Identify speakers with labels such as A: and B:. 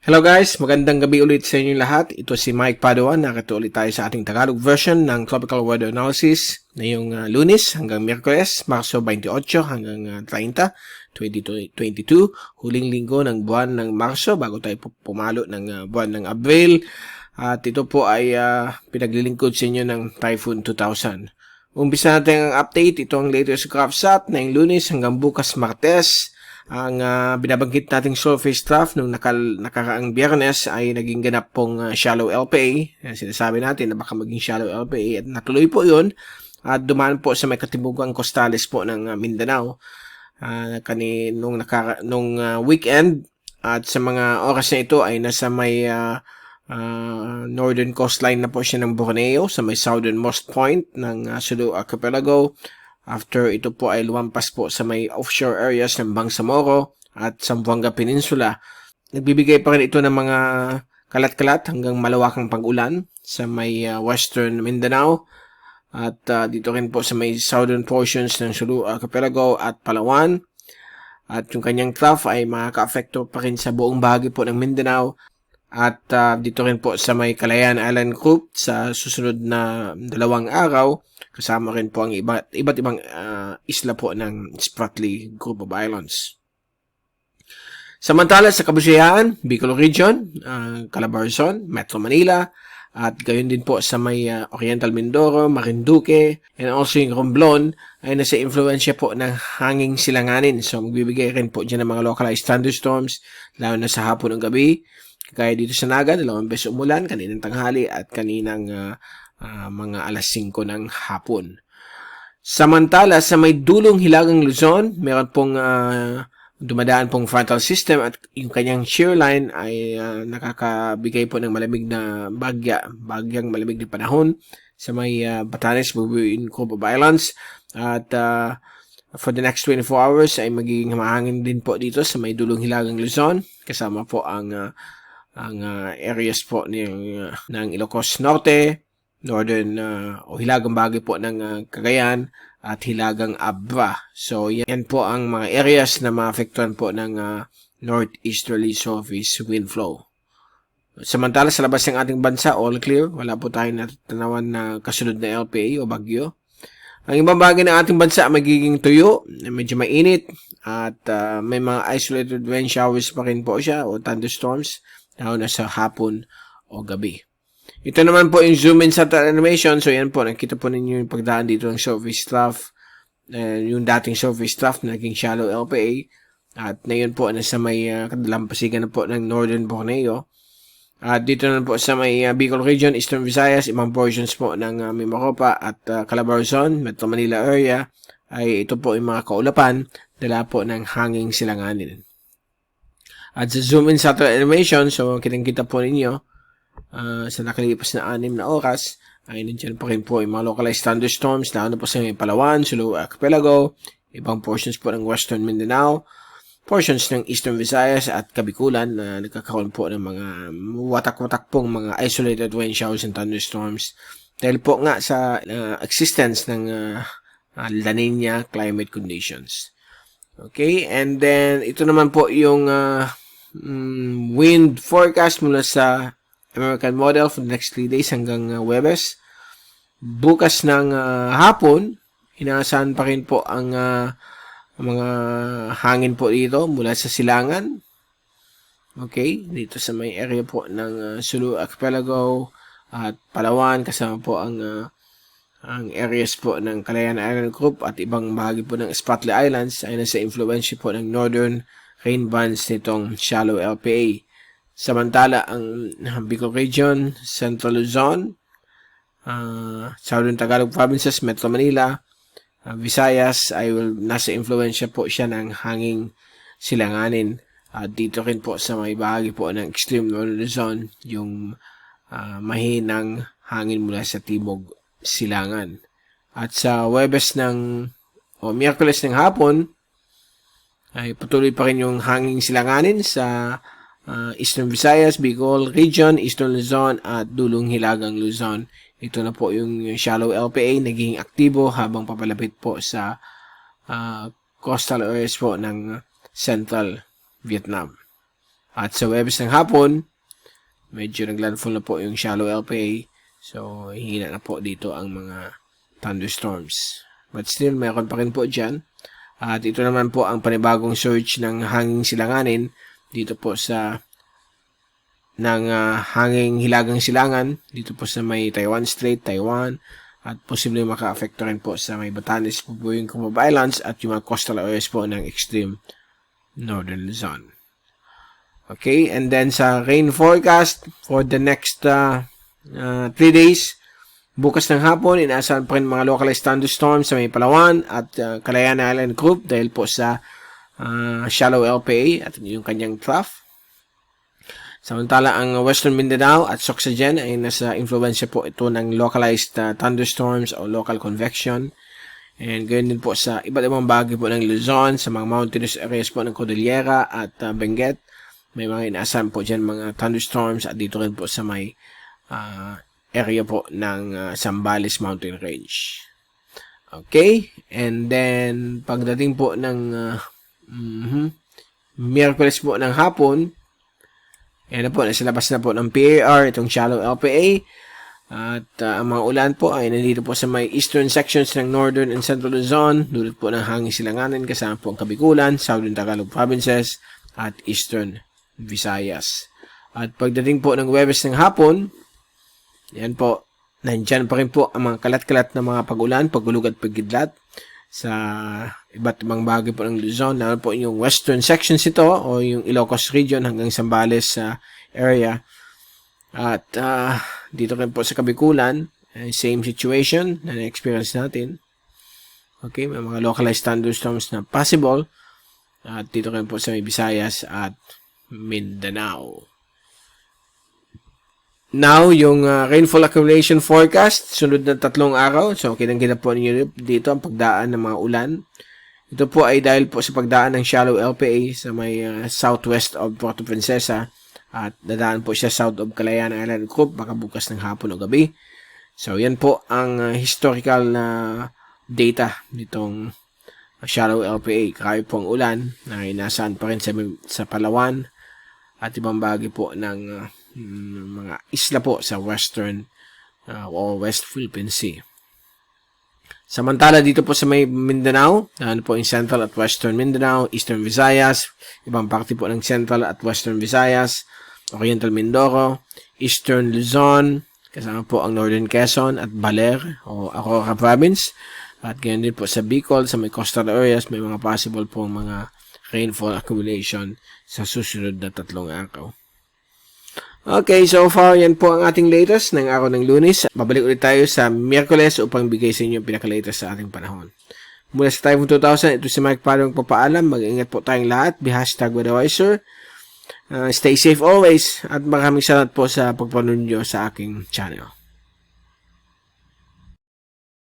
A: Hello guys, magandang gabi ulit sa inyo lahat. Ito si Mike Paduan. Nakita ulit tayo sa ating Tagalog version ng Tropical Weather Analysis ngayong Lunes hanggang Miyerkules, Marso 28 hanggang 30, 2022. Huling linggo ng buwan ng Marso bago tayo pumalo ng buwan ng Abril. At ito po ay pinaglilingkod sa inyo ng Typhoon 2000. Umpisa natin ang update. Ito ang latest GraphSat na yung Lunes hanggang bukas Martes. Ang binabanggit nating surface trough nung nakaraang Biyernes ay naging ganap pong shallow LPA. Sinasabi natin na baka maging shallow LPA at natuloy po yun at dumaan po sa may katimugang costales po ng Mindanao nung weekend at sa mga oras na ito ay nasa may northern coastline na po siya ng Borneo sa may southernmost point ng Sulu Archipelago. After ito po ay lumampas po sa may offshore areas ng Bangsamoro at Zamboanga Peninsula. Nagbibigay pa rin ito ng mga kalat-kalat hanggang malawakang pag-ulan sa may western Mindanao at dito rin po sa may southern portions ng Sulu Archipelago at Palawan. At yung kanyang trough ay makaka-apekto pa rin sa buong bahagi po ng Mindanao at dito rin po sa may Calayan Island Group sa susunod na 2 araw. Kasama rin po ang iba't ibang isla po ng Spratly Group of Islands. Samantala sa Kabusayaan, Bicol Region, Calabarzon, Metro Manila, at gayon din po sa may Oriental Mindoro, Marinduque, and also yung Romblon ay nasa influensya po ng hanging silanganin. So magbibigay rin po dyan ng mga localized thunderstorms, lalo na sa hapon ng gabi. Kaya dito sa Naga, 2 beses umulan, kaninang tanghali at kaninang mga alas 5 ng hapon. Samantala, sa may dulong hilagang Luzon, meron pong dumadaan pong frontal system at yung kanyang shear line ay nakakabigay po ng malamig na bagyang malamig na panahon sa may Batanes, Bubuin, Group of Islands. At for the next 24 hours ay magiging mahangin din po dito sa may dulong hilagang Luzon. Kasama po ang areas po ng Ilocos Norte, northern o hilagang bahagi po ng Cagayan at hilagang Abra. So yan po ang mga areas na maapektuhan po ng northeasterly surface wind flow. Samantala sa labas ng ating bansa, all clear. Wala po tayong natanawan na kasunod na LPA o bagyo. Ang ibang bagay ng ating bansa magiging tuyo, medyo mainit at may mga isolated rain showers pa rin po siya o thunderstorms lalo na sa hapon o gabi. Ito naman po yung zoom in satellite animation. So yan po, nakita po ninyo yung pagdaan dito ng surface trough. Yung dating surface trough na naging shallow LPA. At ngayon po, nasa may kadalampasigan na po ng northern Borneo. At dito naman po sa may Bicol Region, Eastern Visayas, ibang portions po ng Mimaropa at Calabarzon, Metro Manila area. Ay ito po yung mga kaulapan, dala po ng hanging silanganin. At sa zoom in satellite animation, so kitang-kita po ninyo, sa nakalipas na 6 na oras, ay nandiyan pa rin po yung mga localized thunderstorms, lalo na po sa Palawan, Sulu Archipelago, ibang portions po ng Western Mindanao, portions ng Eastern Visayas at Kabikulan na nagkakaroon po ng mga watak-watak pong mga isolated rain showers and thunderstorms dahil po nga sa existence ng La Nina climate conditions. Okay, and then ito naman po yung wind forecast mula sa American model for the next 3 days hanggang Huwebes. Bukas ng hapon, inaasahan pa rin po ang mga hangin po dito mula sa silangan. Okay, dito sa may area po ng Sulu Archipelago at Palawan, kasama po ang areas po ng Calayan Island Group at ibang bahagi po ng Spratly Islands ay nasa influensya po ng northern rain bands nitong shallow LPA. Samantala, ang Bicol Region, Central Luzon, Southern Tagalog Provinces, Metro Manila, Visayas ay nasa influensya po siya ng hanging silanganin. Dito rin po sa may bahagi po ng extreme northern Luzon, yung mahinang hangin mula sa timog silangan. At sa Huwebes o Miyerkules ng hapon, ay patuloy pa rin yung hanging silanganin sa Eastern Visayas, Bicol Region, Eastern Luzon at dulong hilagang Luzon. Ito na po yung shallow LPA naging aktibo habang papalapit po sa coastal areas po ng Central Vietnam. At sa Webes ng hapon, medyo naglandfall na po yung shallow LPA. So, hina na po dito ang mga thunderstorms. But still, mayroon pa rin po dyan. At ito naman po ang panibagong surge ng hanging silanganin dito po sa hanging hilagang silangan dito po sa may Taiwan Strait, Taiwan, at posibleng maka-affecto rin po sa may Batanes, Bubuing, Comoba Islands at yung mga coastal areas po ng extreme northern Luzon. Okay, and then sa rain forecast for the next 3 days, bukas ng hapon, inaasahan pa rin mga localized thunderstorms sa may Palawan at Calayan Island Group dahil po sa shallow LPA at yung kanyang trough. Samantala, ang Western Mindanao at Sorsogon ay nasa influensya po ito ng localized thunderstorms o local convection. And gayon din po sa iba't ibang bahagi po ng Luzon, sa mga mountainous areas po ng Cordillera at Benguet. May mga inaasahan po dyan mga thunderstorms at dito rin po sa may area po ng Zambales Mountain Range. Okay, and then pagdating po ng Miyerkules po ng hapon, yan na po, nasa labas na po ng PAR, itong shallow LPA. At ang mga ulan po ay nandito po sa may eastern sections ng Northern and Central Luzon, dulot po ng hangin silanganan kasama po ang Kabikulan, Southern Tagalog Provinces, at Eastern Visayas. At pagdating po ng Huwebes ng hapon, yan po, nandyan pa rin po ang mga kalat-kalat na mga pag-ulan, pagulog at pagkidlat sa iba't ibang bagay po ng Luzon, lalo po yung western sections ito o yung Ilocos region hanggang Zambales area. At dito rin po sa Kabikulan, same situation na na-experience natin. Okay, may mga localized thunderstorms na possible. At dito rin po sa Visayas at Mindanao. Now, yung rainfall accumulation forecast, sunod na 3 araw. So, kitang-kita po ninyo dito ang pagdaan ng mga ulan. Ito po ay dahil po sa pagdaan ng shallow LPA sa may southwest of Puerto Princesa at dadaan po siya south of Calayan Island Group baka bukas ng hapon o gabi. So, yan po ang historical na data nitong shallow LPA. Kaya po ang ulan na inaasahan pa rin sa Palawan at ibang bagay po ng mga isla po sa western o West Philippine Sea. Samantala dito po sa may Mindanao, ano po yung Central at Western Mindanao, Eastern Visayas, ibang parte po ng Central at Western Visayas, Oriental Mindoro, Eastern Luzon, kasama po ang Northern Quezon at Baler o Aurora Province. At ganyan din po sa Bicol, sa may coastal areas, may mga possible po mga rainfall accumulation sa susunod na 3 araw. Okay, so far yan po ang ating latest ng araw ng Lunes. Babalik ulit tayo sa Miyerkules upang bigay sa inyo yung pinaka-latest sa ating panahon. Mula sa Typhoon 2000, ito si Mike Padong papaalam. Mag-ingat po tayong lahat. Be #weatherwiser. Stay safe always. At maraming salamat po sa pagpanood nyo sa aking channel.